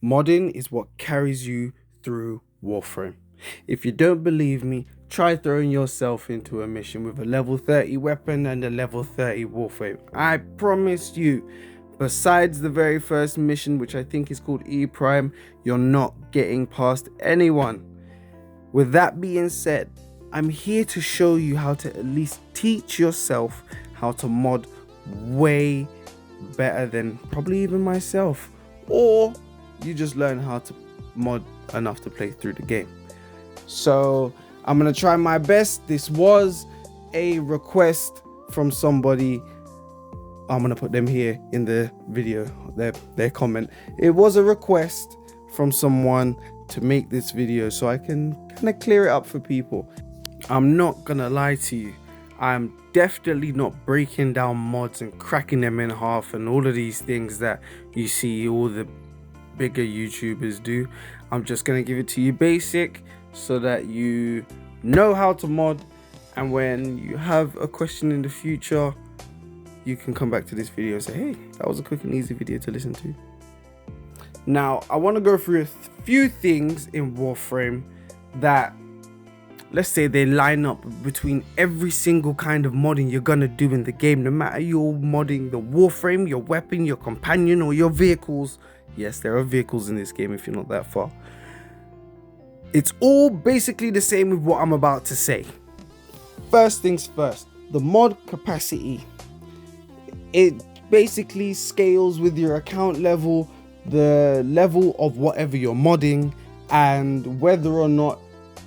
Modding is what carries you through Warframe. If you don't believe me, try throwing yourself into a mission with a level 30 weapon and a level 30 Warframe. I promise you, besides the very first mission, which I think is called E Prime, you're not getting past anyone. With that being said, I'm here to show you how to at least teach yourself how to mod way better than probably even myself, or you just learn how to mod enough to play through the game. So I'm gonna try my best. This was a request from somebody. I'm gonna put them here in the video, their comment. It was a request from someone to make this video so I can kind of clear it up for people. I'm not gonna lie to you, I'm definitely not breaking down mods and cracking them in half and all of these things that you see all the bigger YouTubers do. I'm just gonna give it to you basic so that you know how to mod, and when you have a question in the future, you can come back to this video and say, hey, that was a quick and easy video to listen to. Now, I want to go through a few things in Warframe that, let's say, they line up between every single kind of modding you're gonna do in the game, no matter you're modding the Warframe, your weapon, your companion, or your vehicles. Yes, there are vehicles in this game if you're not that far. It's all basically the same with what I'm about to say. First things first, the mod capacity. It basically scales with your account level, the level of whatever you're modding, and whether or not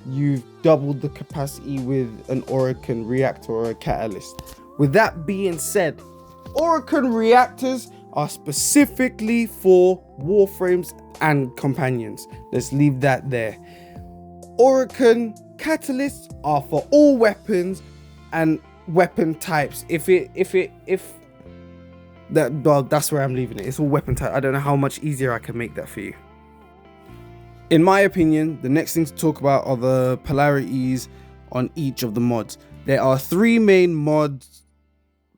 you've doubled the capacity with an Arcane reactor or a catalyst. With that being said, Arcane reactors are specifically for Warframes and companions. Let's leave that there. Arcane catalysts are for all weapons and weapon types. That's where I'm leaving it. It's all weapon type. I don't know how much easier I can make that for you. In my opinion, the next thing to talk about are the polarities on each of the mods. There are three main mods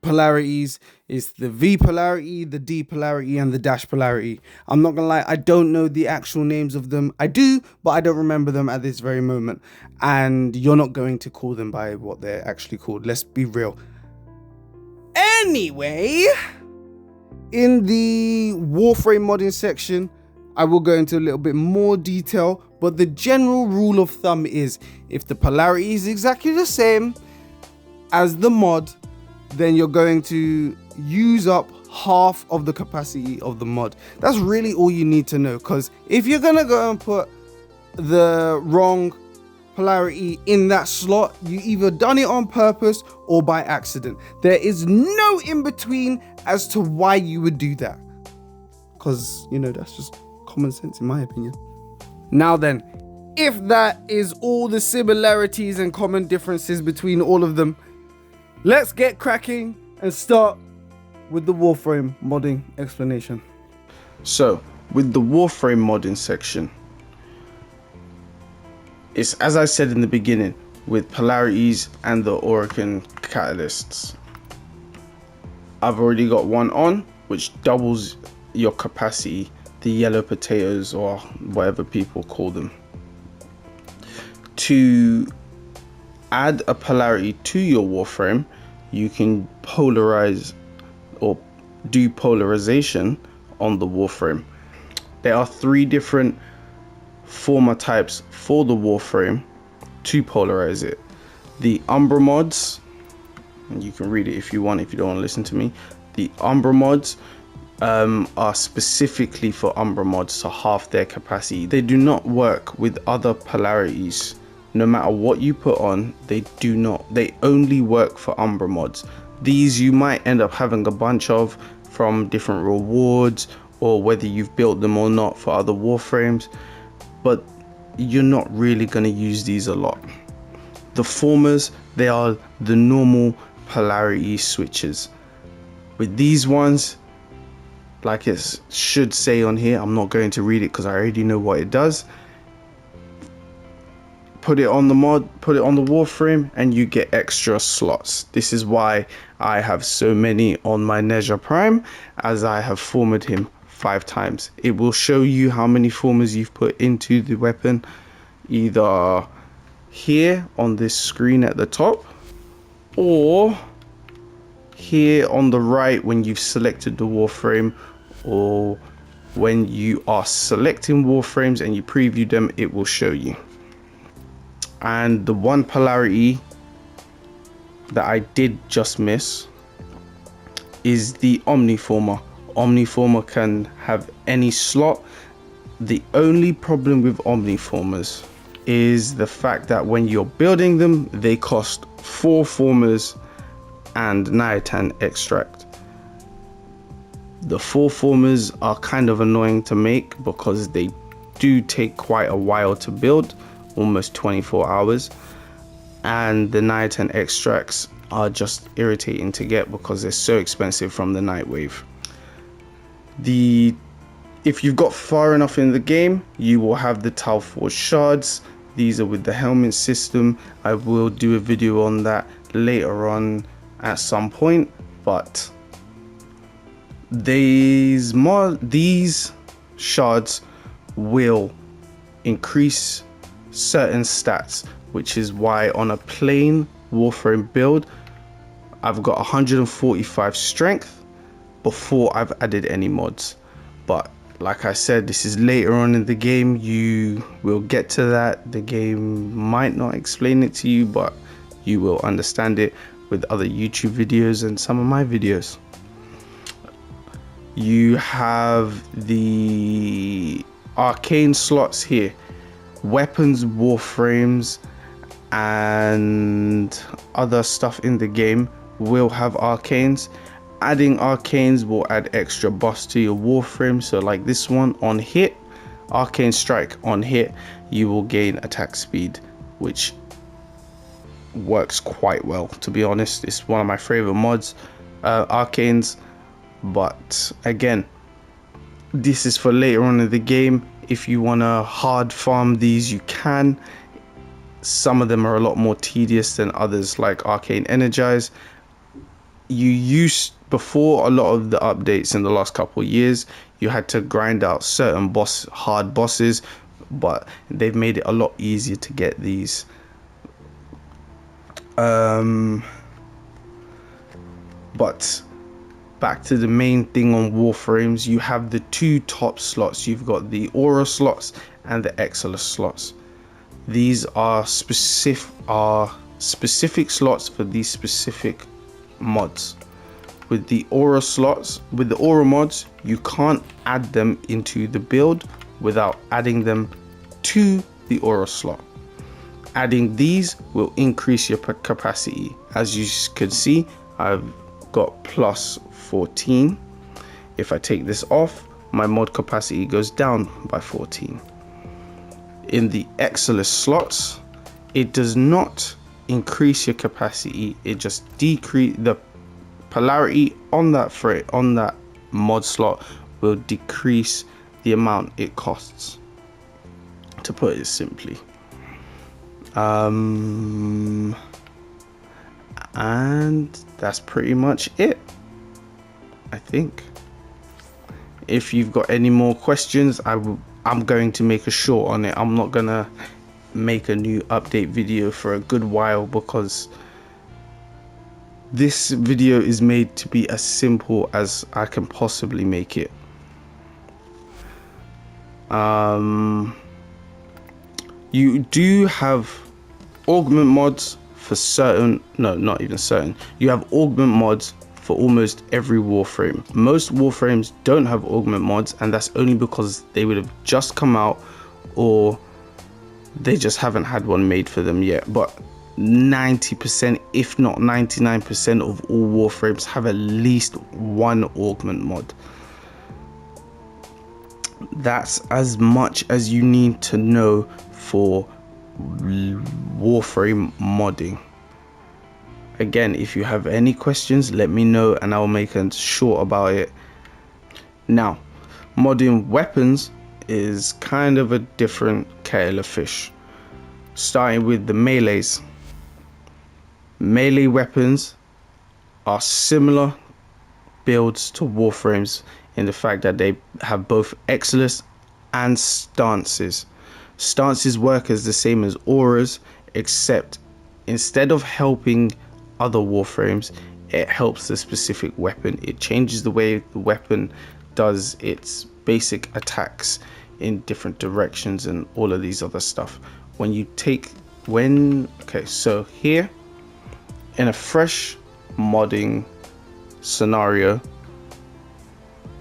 polarities. It's the V polarity, the D polarity, and the dash polarity. I'm not gonna lie, I don't know the actual names of them. I do, but I don't remember them at this very moment. And you're not going to call them by what they're actually called. Let's be real. Anyway, in the Warframe modding section, I will go into a little bit more detail, but the general rule of thumb is if the polarity is exactly the same as the mod, then you're going to use up half of the capacity of the mod. That's really all you need to know, because if you're gonna go and put the wrong polarity in that slot, you either done it on purpose or by accident. There is no in between as to why you would do that, because you know, that's just common sense in my opinion. Now then, if that is all the similarities and common differences between all of them, let's get cracking and start with the Warframe modding explanation. So, with the Warframe modding section, it's as I said in the beginning, with polarities and the Arcane catalysts. I've already got one on, which doubles your capacity, the yellow potatoes or whatever people call them. To add a polarity to your Warframe, you can polarize or do polarization on the Warframe. There are three different Forma types for the Warframe to polarize it. The Umbra mods, and you can read it if you want, if you don't want to listen to me. The Umbra mods are specifically for Umbra mods to half their capacity. They do not work with other polarities. No matter what you put on, they only work for Umbra mods. These you might end up having a bunch of from different rewards, or whether you've built them or not for other Warframes, but you're not really going to use these a lot. The Formas, they are the normal polarity switches. With these ones, like it should say on here, I'm not going to read it because I already know what it does. Put it on the mod, put it on the Warframe, and you get extra slots. This is why I have so many on my Nezha Prime, as I have formed him 5 times. It will show you how many formas you've put into the weapon, either here on this screen at the top, or here on the right when you've selected the Warframe, or when you are selecting Warframes and you preview them, it will show you. And the one polarity that I did just miss is the Omniformer. Omniformer can have any slot. The only problem with Omniformers is the fact that when you're building them, they cost 4 Formas and Niacan extract. The 4 Formas are kind of annoying to make because they do take quite a while to build, almost 24 hours. And the Niacan extracts are just irritating to get because they're so expensive from the Nightwave. If you've got far enough in the game, you will have the Archon Shards. These are with the helmet system. I will do a video on that later on at some point, but these shards will increase certain stats, which is why on a plain Warframe build, I've got 145 strength before I've added any mods. But like I said, this is later on in the game. You will get to that. The game might not explain it to you, but you will understand it with other YouTube videos and some of my videos. You have the Arcane Slots here. Weapons, Warframes, and other stuff in the game will have Arcanes. Adding Arcanes will add extra buffs to your Warframe. So like this one, on hit, Arcane Strike on hit, you will gain attack speed, which works quite well, to be honest. It's one of my favorite mods, Arcanes. But again, this is for later on in the game. If you want to hard farm these, you can. Some of them are a lot more tedious than others, like Arcane Energize. Before a lot of the updates in the last couple of years, you had to grind out certain hard bosses, but they've made it a lot easier to get these. But back to the main thing on Warframes, you have the 2 top slots. You've got the Aura slots and the Exilus slots. These are specific slots for these specific mods. With the Aura slots, with the Aura mods, you can't add them into the build without adding them to the Aura slot. Adding these will increase your capacity. As you can see, I've got plus 14. If I take this off, my mod capacity goes down by 14. In the Exilus slots, it does not increase your capacity, it just decrease the polarity on that mod slot will decrease the amount it costs, to put it simply. And that's pretty much it, I think. If you've got any more questions, I'm going to make a short on it. I'm not gonna make a new update video for a good while because this video is made to be as simple as I can possibly make it. You do have augment mods for certain, no, not even certain. You have augment mods for almost every Warframe. Most Warframes don't have augment mods, and that's only because they would have just come out or they just haven't had one made for them yet. But 90%, if not 99% of all Warframes have at least one augment mod. That's as much as you need to know for Warframe modding. Again, if you have any questions, let me know and I'll make a short about it. Now, modding weapons is kind of a different kettle of fish. Starting with the melees. Melee weapons are similar builds to Warframes in the fact that they have both Exilus and stances. Stances work as the same as auras, except instead of helping other warframes, it helps the specific weapon. It changes the way the weapon does its basic attacks in different directions and all of these other stuff. Okay, so here in a fresh modding scenario,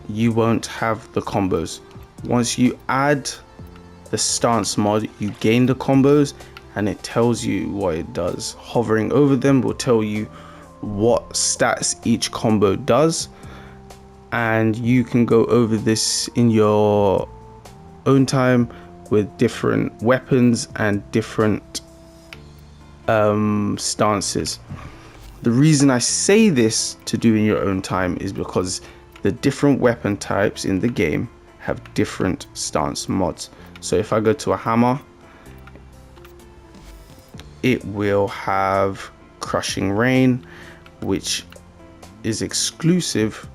you won't have the combos. Once you add the stance mod, you gain the combos, and it tells you what it does. Hovering over them will tell you what stats each combo does, and you can go over this in your own time with different weapons and different stances. The reason I say this to do in your own time is because the different weapon types in the game have different stance mods. So if I go to a hammer, it will have Crushing Rain, which is exclusive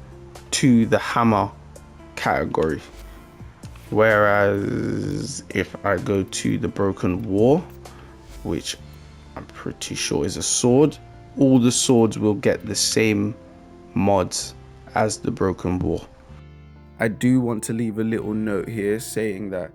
to the hammer category. Whereas if I go to the Broken War, which I'm pretty sure is a sword, all the swords will get the same mods as the Broken War. I do want to leave a little note here saying that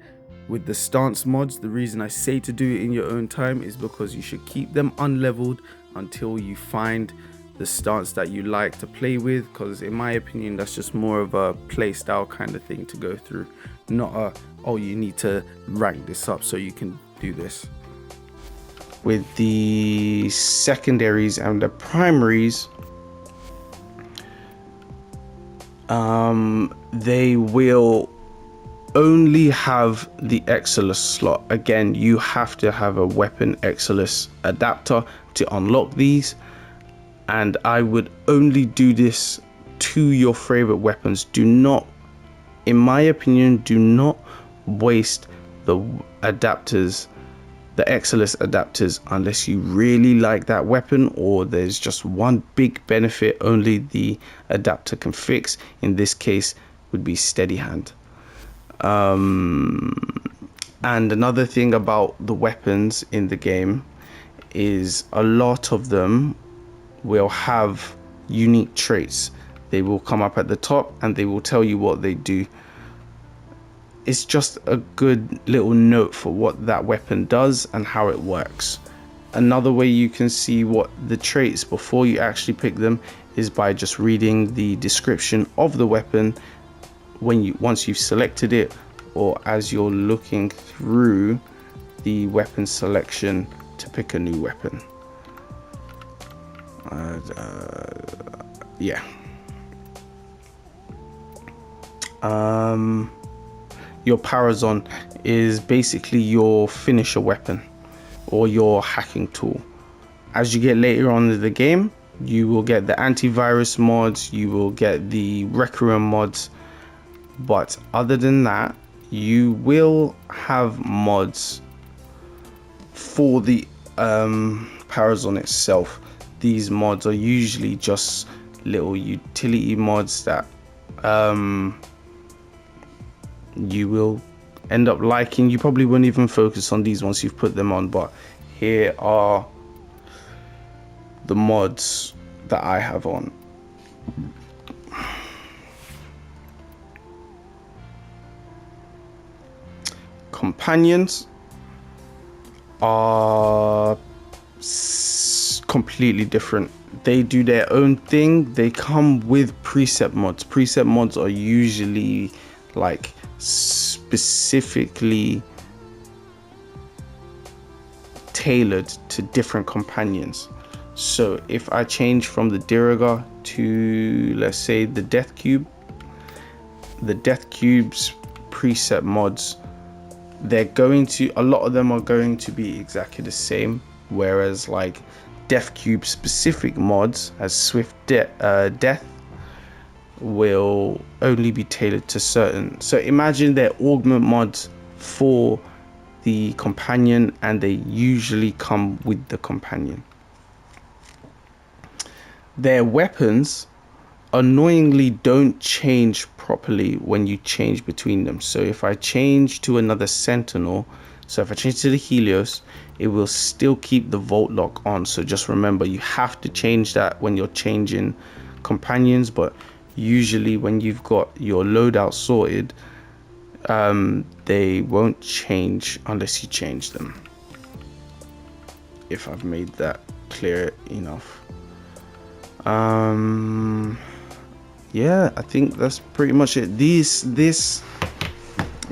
with the stance mods, the reason I say to do it in your own time is because you should keep them unleveled until you find the stance that you like to play with, because in my opinion that's just more of a play style kind of thing to go through, not a oh you need to rank this up so you can do this. With the secondaries and the primaries, they will only have the Exilus slot. Again, you have to have a weapon Exilus adapter to unlock these, and I would only do this to your favorite weapons. Do not, in my opinion, do not waste the adapters, the Exilus adapters, unless you really like that weapon or there's just one big benefit only the adapter can fix. In this case would be Steady Hand. And another thing about the weapons in the game is a lot of them will have unique traits. They will come up at the top and they will tell you what they do. It's just a good little note for what that weapon does and how it works. Another way you can see what the traits before you actually pick them is by just reading the description of the weapon once you've selected it, or as you're looking through the weapon selection to pick a new weapon. Your Parazon is basically your finisher weapon or your hacking tool. As you get later on in the game, you will get the antivirus mods, you will get the Requiem mods, but other than that, you will have mods for the Parazon itself. These mods are usually just little utility mods that you will end up liking. You probably won't even focus on these once you've put them on, but here are the mods that I have on. Companions are completely different. They do their own thing. They come with preset mods. Preset mods are usually like specifically tailored to different companions. So if I change from the Diriga to, let's say, the Death Cube, the Death Cube's preset mods, a lot of them are going to be exactly the same, whereas like Death Cube specific mods as Swift Death will only be tailored to certain. So imagine they're augment mods for the companion, and they usually come with the companion. Their weapons annoyingly don't change properly when you change between them. So if I change to another Sentinel, so if I change to the Helios, it will still keep the Vault Lock on. So just remember, you have to change that when you're changing companions, but usually when you've got your loadout sorted, they won't change unless you change them. If I've made that clear enough. Yeah, I think that's pretty much it.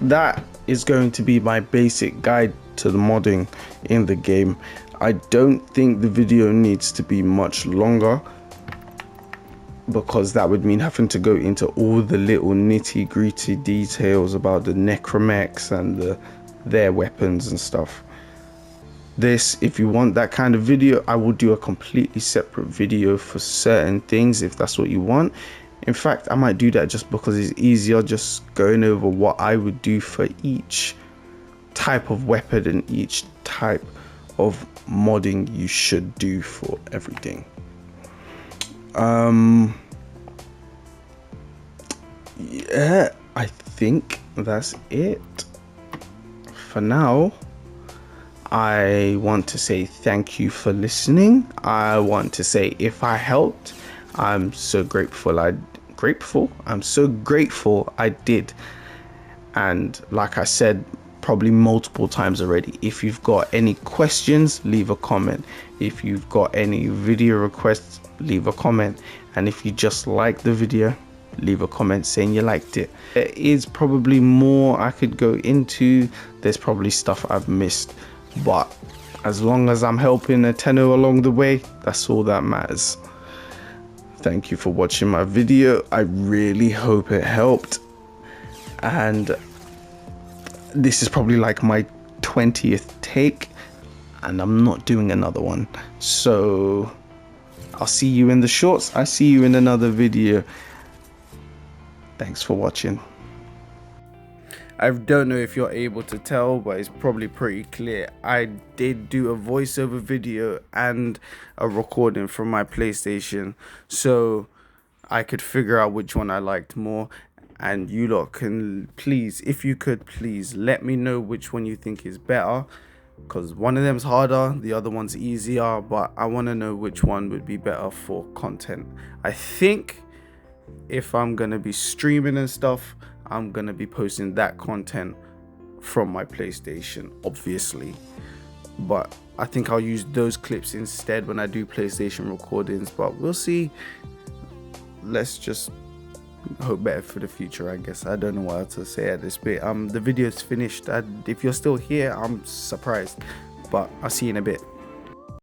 That is going to be my basic guide to the modding in the game. I don't think the video needs to be much longer, because that would mean having to go into all the little nitty-gritty details about the necromechs and their weapons and stuff. If you want that kind of video, I will do a completely separate video for certain things if that's what you want. In fact, I might do that just because it's easier, just going over what I would do for each type of weapon and each type of modding you should do for everything. Yeah, I think that's it for now. I want to say thank you for listening. I want to say, if I helped, I'm so grateful. I'm so grateful I did. And like I said probably multiple times already, if you've got any questions, leave a comment. If you've got any video requests, leave a comment. And if you just like the video, leave a comment saying you liked it. There is probably more I could go into. There's probably stuff I've missed, but as long as I'm helping a tenor along the way, that's all that matters. Thank you for watching my video. I really hope it helped. And this is probably like my 20th take, and I'm not doing another one. So I'll see you in the shorts. I see you in another video. Thanks for watching. I don't know if you're able to tell, but it's probably pretty clear. I did do a voiceover video and a recording from my PlayStation, so I could figure out which one I liked more. And you lot can please, if you could please let me know which one you think is better, because one of them's harder, the other one's easier, but I want to know which one would be better for content. I think if I'm gonna be streaming and stuff, I'm gonna be posting that content from my PlayStation, obviously, but I think I'll use those clips instead when I do PlayStation recordings. But we'll see. Let's just hope better for the future, I guess. I don't know what else to say at this bit. The video's finished. If you're still here, I'm surprised, but I'll see you in a bit.